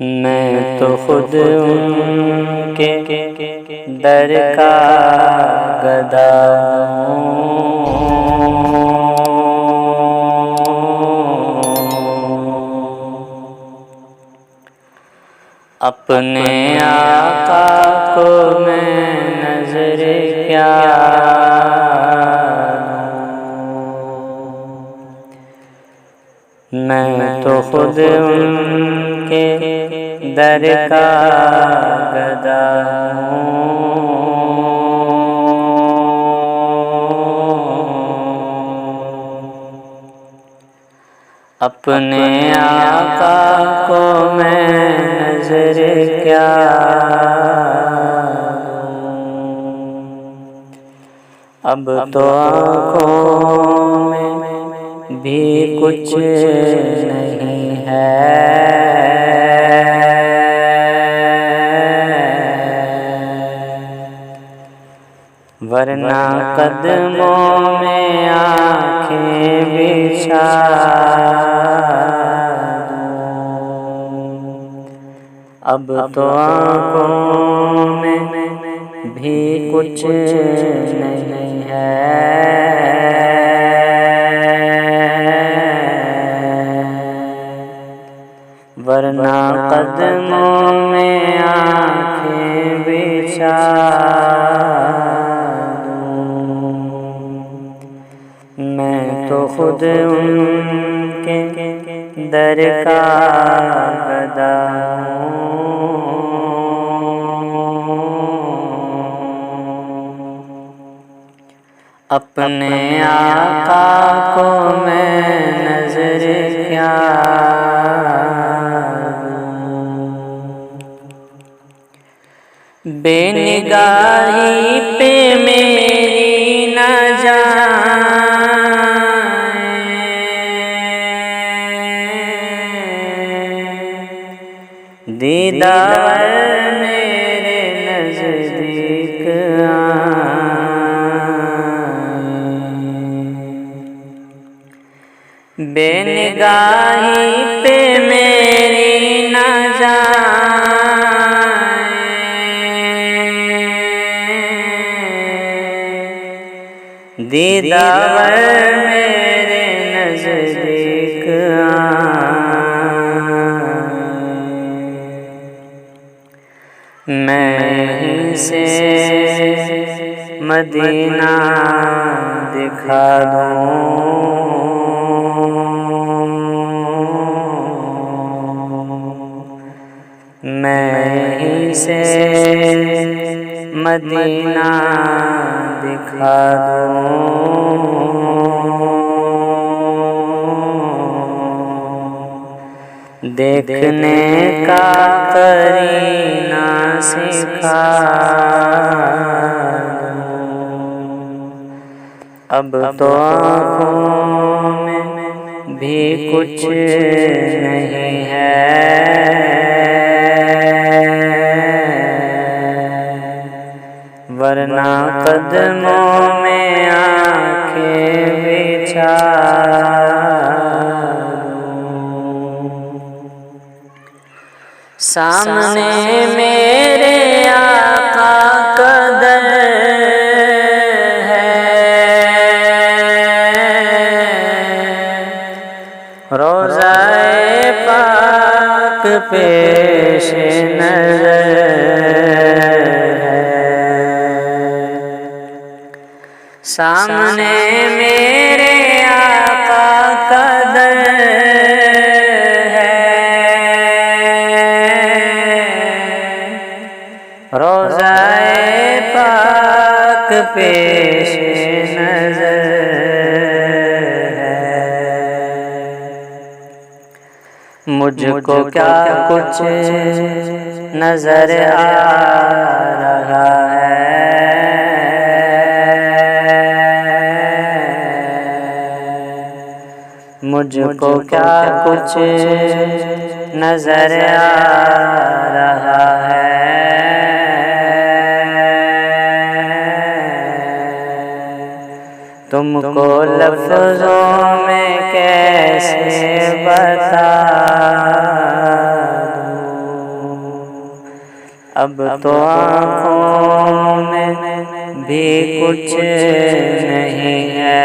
मैं तो खुद उनके दर का गदा अपने आका को मैं नजर क्या मैं तो खुद उनके दर का गदा अपने आका को मैं नजर क्या अब तो आँखों में भी कुछ नहीं है, वरना कदमों में आँखें बिछा अब तो आँखों में भी कुछ नहीं है, वरना कदमों में आँखें बिछा मैं तो खुद उनके दर का गदा अपने आका को मैं नजर क्या बेनिगाही पे मेरी न जाए, दीदार मेरे नजदीक बेनिगाही पे मेरी न जाए, दीदार मेरे नजदीक मैं यहीं से मदीना दिखा दूँ, मैं यहीं से मदीना दिखा दूँ, देखने का करीना सिखा अब तो आँखों में भी कुछ नहीं है, वरना कदमों में आँखें बिछा सामने मेरे आका कदर है, रोज़ाए पाक पेश नज़र है, सामने मेरे आका कदर रोज़ाए पाक पेश नज़र है, मुझको क्या कुछ नजर आ रहा है, मुझको क्या कुछ नजर आ रहा है, तुमको लफ्ज़ों में कैसे बता दूँ। अब तो आँखों में भी कुछ नहीं है,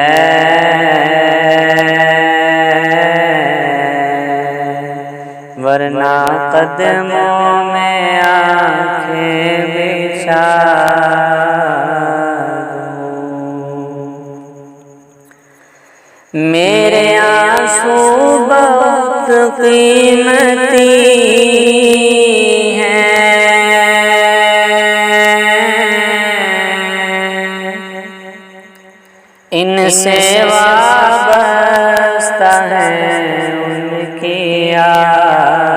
वरना कदमों में आँखें बिछा दूं। मेरे आंसू बहुत कीमती इनसे वाबस्ता है उनकी यादें।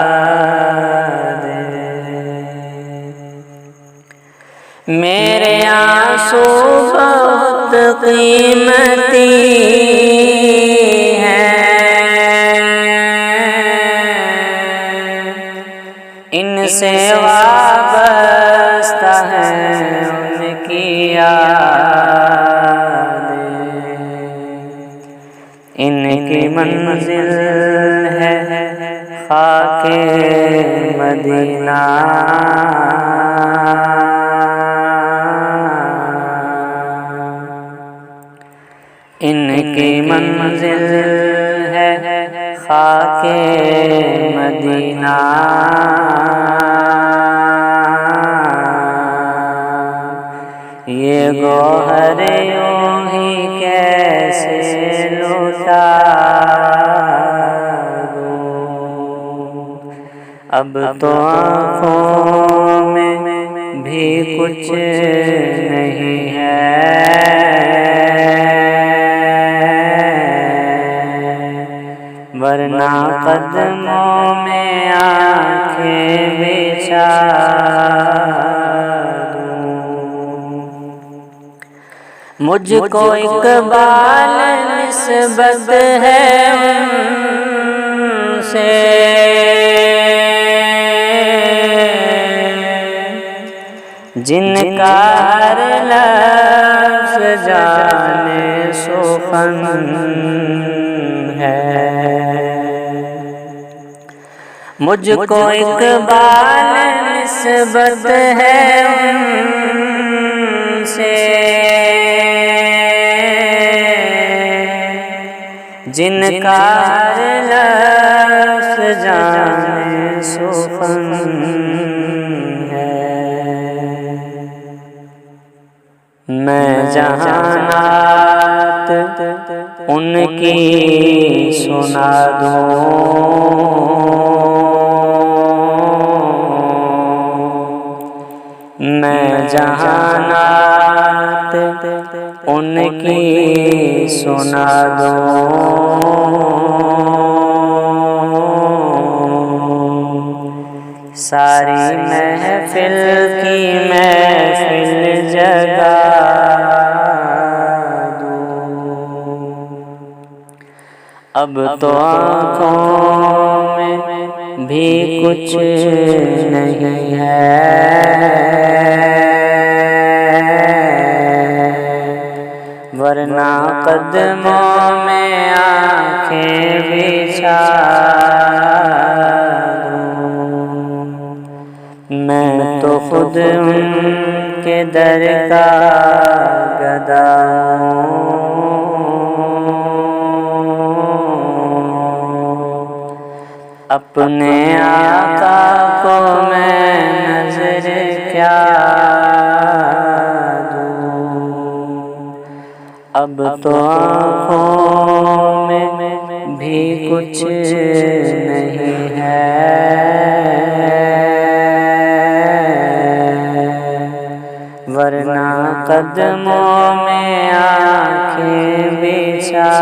मेरे आंसू बहुत कीमती हैं, इनसे वाबस्ता है उनकी इनकी मंजिल है खाके मदीना, इनकी मंजिल है खाके मदीना। ये गौहर यूं ही कैसे लुटा दूं। अब तो आँखों में भी कुछ नहीं है, वरना कदमों में आँखें बिछा मुझको इकबाल निस्बत है उनसे, जिनका हर लफ्ज़ जाने सुखन है। मुझको इकबाल निस्बत है उनसे, जिनका हर लफ्ज़ जाने सुखन है। मैं जहानात उनकी सुना दूं, मैं जहानात उनकी सुना दूं। सारी महफिल की महफिल जगा दूं। अब तो आँखों में भी कुछ नहीं है, वरना कदमों में आँखें बिछा दूं। मैं तो खुद उनके दर का गदा अपने आका को मैं नजर क्या दूं। अब तो आँखों में भी कुछ नहीं है, वरना कदमों में आँखें बिछा